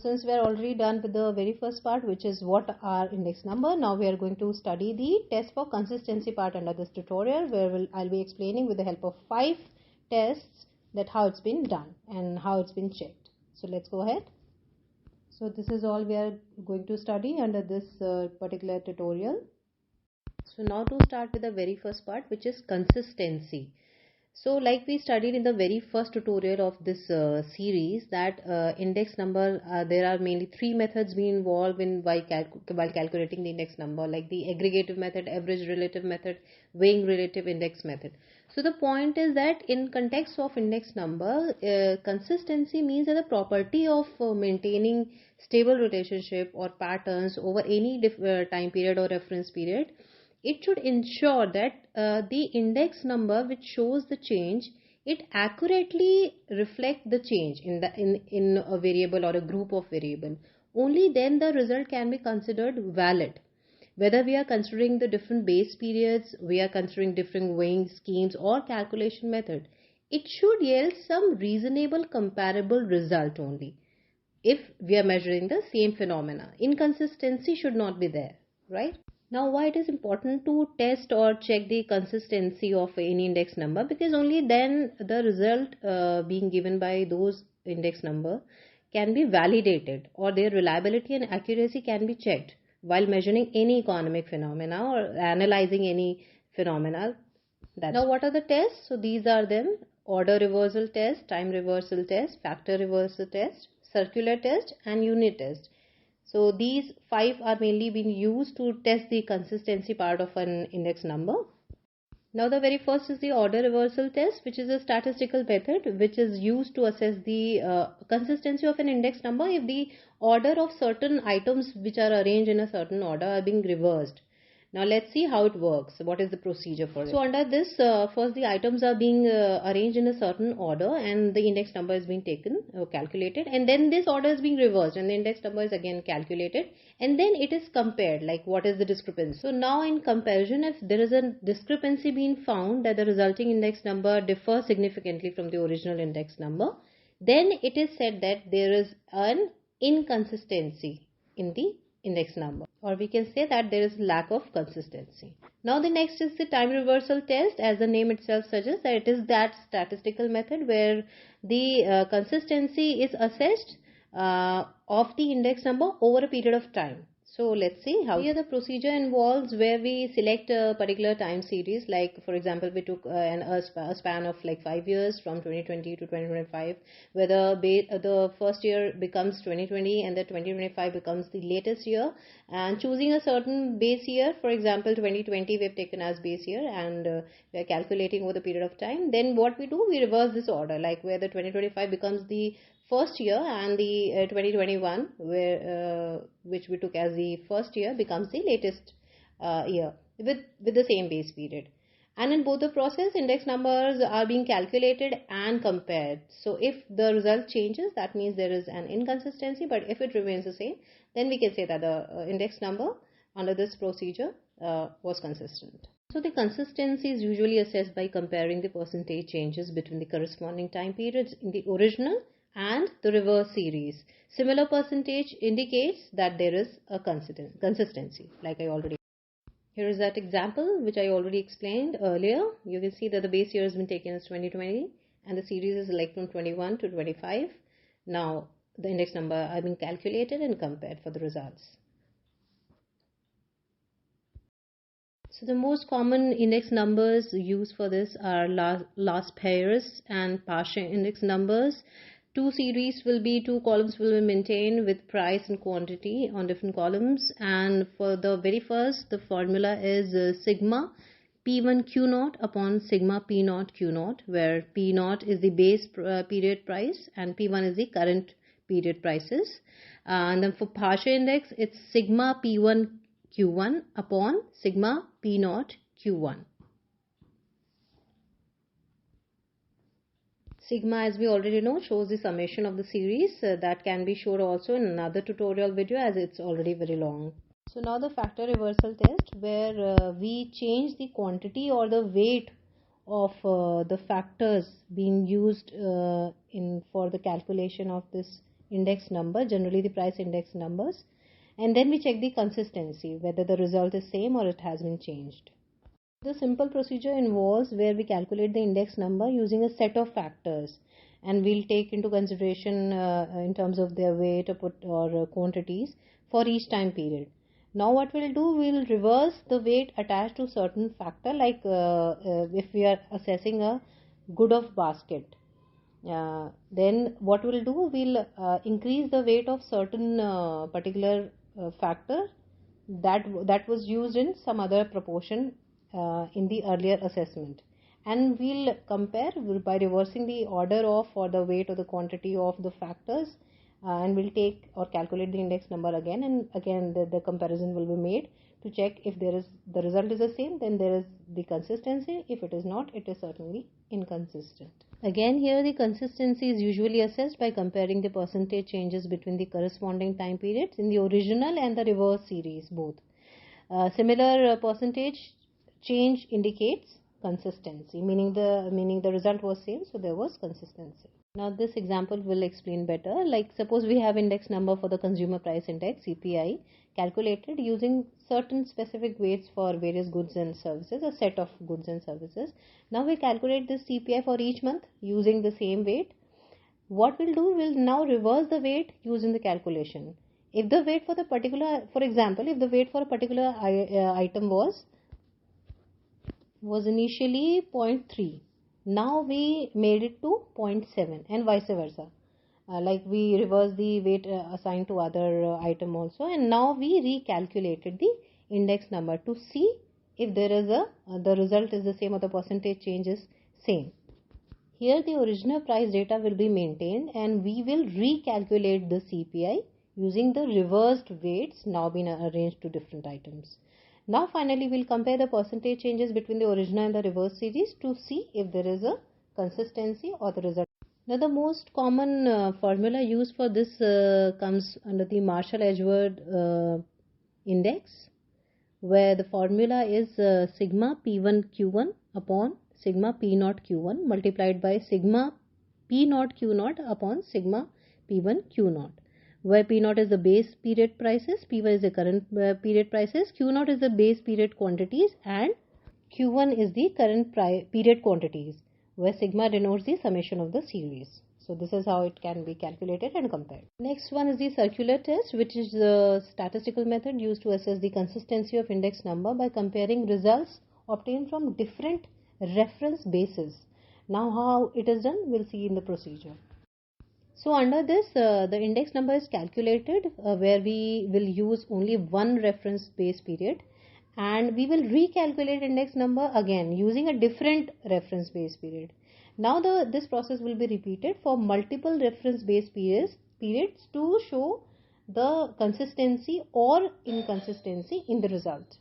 Since we are already done with the very first part, which is what are index number, now we are going to study the test for consistency part under this tutorial, where I'll be explaining with the help of 5 tests that how it's been done and how it's been checked. So let's go ahead. So this is all we are going to study under this particular tutorial. So now to start with the very first part, which is consistency. So like we studied in the very first tutorial of this series, that index number, there are mainly 3 methods being involved in while calculating the index number, like the aggregative method, average relative method, weighing relative index method. So the point is that in context of index number, consistency means that the property of maintaining stable relationship or patterns over any time period or reference period. It should ensure that the index number which shows the change, it accurately reflect the change in a variable or a group of variable. Only then the result can be considered valid. Whether we are considering the different base periods, we are considering different weighing schemes or calculation method, it should yield some reasonable comparable result only if we are measuring the same phenomena. Inconsistency should not be there, right? Now, why it is important to test or check the consistency of any index number? Because only then the result being given by those index number can be validated, or their reliability and accuracy can be checked while measuring any economic phenomena or analyzing any phenomena. Now, what are the tests? So these are them: order reversal test, time reversal test, factor reversal test, circular test, and unit test. So these 5 are mainly being used to test the consistency part of an index number. Now the very first is the order reversal test, which is a statistical method which is used to assess the consistency of an index number if the order of certain items which are arranged in a certain order are being reversed. Now let's see how it works. What is the procedure for it? So under this, first the items are being arranged in a certain order and the index number is being taken or calculated, and then this order is being reversed and the index number is again calculated, and then it is compared, like what is the discrepancy. So now in comparison, if there is a discrepancy being found that the resulting index number differs significantly from the original index number, then it is said that there is an inconsistency in the index number, or we can say that there is lack of consistency. Now the next is the time reversal test. As the name itself suggests, that it is that statistical method where the consistency is assessed of the index number over a period of time. So let's see how. Here the procedure involves where we select a particular time series, like for example we took a span of like 5 years from 2020 to 2025, where the first year becomes 2020 and the 2025 becomes the latest year, and choosing a certain base year, for example 2020 we have taken as base year, and we are calculating over the period of time. Then what we do, we reverse this order, like where the 2025 becomes the first year and the 2021 which we took as the first year becomes the latest year with the same base period. And in both the process, index numbers are being calculated and compared. So if the result changes, that means there is an inconsistency, but if it remains the same, then we can say that the index number under this procedure was consistent. So the consistency is usually assessed by comparing the percentage changes between the corresponding time periods in the original and the reverse series. Similar percentage indicates that there is a consistency, like I already. Here is that example which I already explained earlier. You can see that the base year has been taken as 2020 and the series is like from 21 to 25. Now the index number are being calculated and compared for the results. So the most common index numbers used for this are last pairs and partial index numbers. Two columns will be maintained with price and quantity on different columns, and for the very first, the formula is sigma P1 Q0 upon sigma P0 Q0, where P0 is the base period price and P1 is the current period prices. And then for partial index, it's sigma P1 Q1 upon sigma P0 Q1. Sigma, as we already know, shows the summation of the series. That can be shown also in another tutorial video, as it's already very long. So now the factor reversal test, where we change the quantity or the weight of the factors being used for the calculation of this index number, generally the price index numbers, and then we check the consistency, whether the result is same or it has been changed. The simple procedure involves where we calculate the index number using a set of factors, and we'll take into consideration in terms of their weight or quantities for each time period. Now what we'll do, we'll reverse the weight attached to certain factor, like if we are assessing a good of basket, then what we'll do, we'll increase the weight of certain particular factor that was used in some other proportion in the earlier assessment, and we'll compare by reversing the order of or the weight or the quantity of the factors, and we'll take or calculate the index number again, and again the comparison will be made to check if there is the result is the same, then there is the consistency. If it is not, it is certainly inconsistent. Again, here the consistency is usually assessed by comparing the percentage changes between the corresponding time periods in the original and the reverse series both. Similar percentage change indicates consistency, meaning the result was same, so there was consistency. Now this example will explain better. Like suppose we have index number for the consumer price index CPI calculated using certain specific weights for various goods and services, a set of goods and services. Now we calculate this CPI for each month using the same weight. What we'll do, we'll now reverse the weight using the calculation. If the weight for the particular, for example, if the weight for a particular item was initially 0.3, now we made it to 0.7 and vice versa. Like we reverse the weight assigned to other item also, and now we recalculated the index number to see if there is the result is the same or the percentage change is same. Here the original price data will be maintained, and we will recalculate the CPI using the reversed weights now been arranged to different items. Now finally we'll compare the percentage changes between the original and the reverse series to see if there is a consistency or the result. Now the most common formula used for this comes under the Marshall-Edgeworth index, where the formula is sigma P1Q1 upon sigma P0Q1 multiplied by sigma P0Q0 upon sigma P1Q0, where P0 is the base period prices, P1 is the current period prices, Q0 is the base period quantities, and Q1 is the current period quantities, where sigma denotes the summation of the series. So this is how it can be calculated and compared. Next one is the circular test, which is the statistical method used to assess the consistency of index number by comparing results obtained from different reference bases. Now how it is done, we'll see in the procedure. So under this, the index number is calculated where we will use only one reference base period, and we will recalculate index number again using a different reference base period. Now this process will be repeated for multiple reference base periods to show the consistency or inconsistency in the result.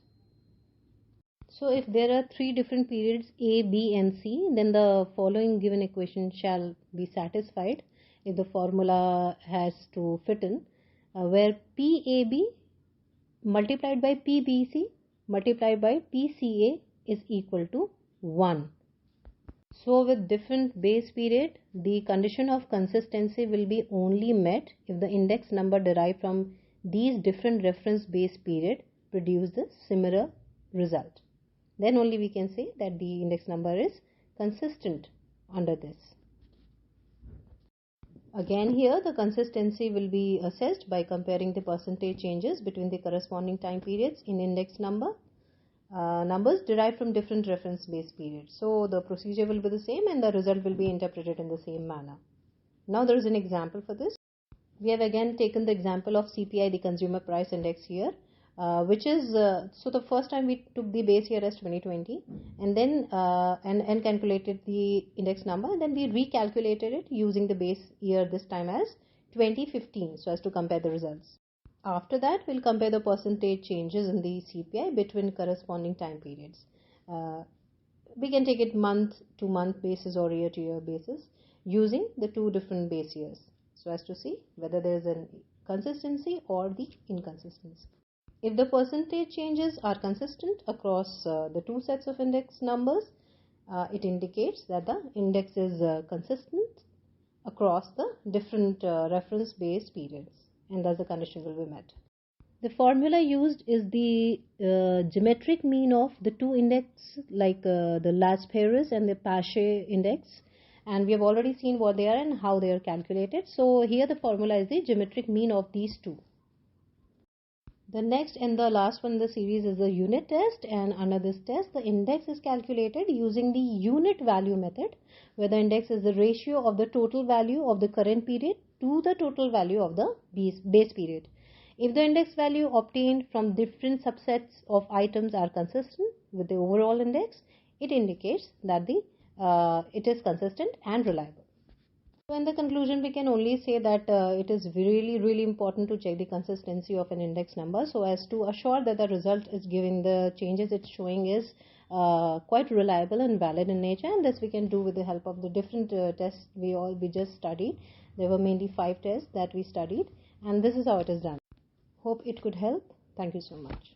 So if there are three different periods A, B and C, then the following given equation shall be satisfied if the formula has to fit in, where PAB multiplied by PBC multiplied by PCA is equal to 1. So with different base period, the condition of consistency will be only met if the index number derived from these different reference base period produce the similar result. Then only we can say that the index number is consistent under this. Again here the consistency will be assessed by comparing the percentage changes between the corresponding time periods in index numbers derived from different reference base periods. So the procedure will be the same and the result will be interpreted in the same manner. Now there is an example for this. We have again taken the example of CPI, the consumer price index here, which is so the first time we took the base year as 2020 and then and calculated the index number, and then we recalculated it using the base year this time as 2015 so as to compare the results. After that we'll compare the percentage changes in the CPI between corresponding time periods. We can take it month to month basis or year to year basis using the two different base years so as to see whether there is a consistency or the inconsistency. If the percentage changes are consistent across the two sets of index numbers, it indicates that the index is consistent across the different reference-based periods, and thus the condition will be met. The formula used is the geometric mean of the two index, like the Las Perez and the Pache index, and we have already seen what they are and how they are calculated. So here the formula is the geometric mean of these two. The next and the last one in the series is the unit test, and under this test the index is calculated using the unit value method, where the index is the ratio of the total value of the current period to the total value of the base period. If the index value obtained from different subsets of items are consistent with the overall index, it indicates that it is consistent and reliable. So in the conclusion, we can only say that it is really important to check the consistency of an index number, so as to assure that the result is giving the changes it's showing is quite reliable and valid in nature. And this we can do with the help of the different tests we just studied. There were mainly 5 tests that we studied, and this is how it is done. Hope it could help. Thank you so much.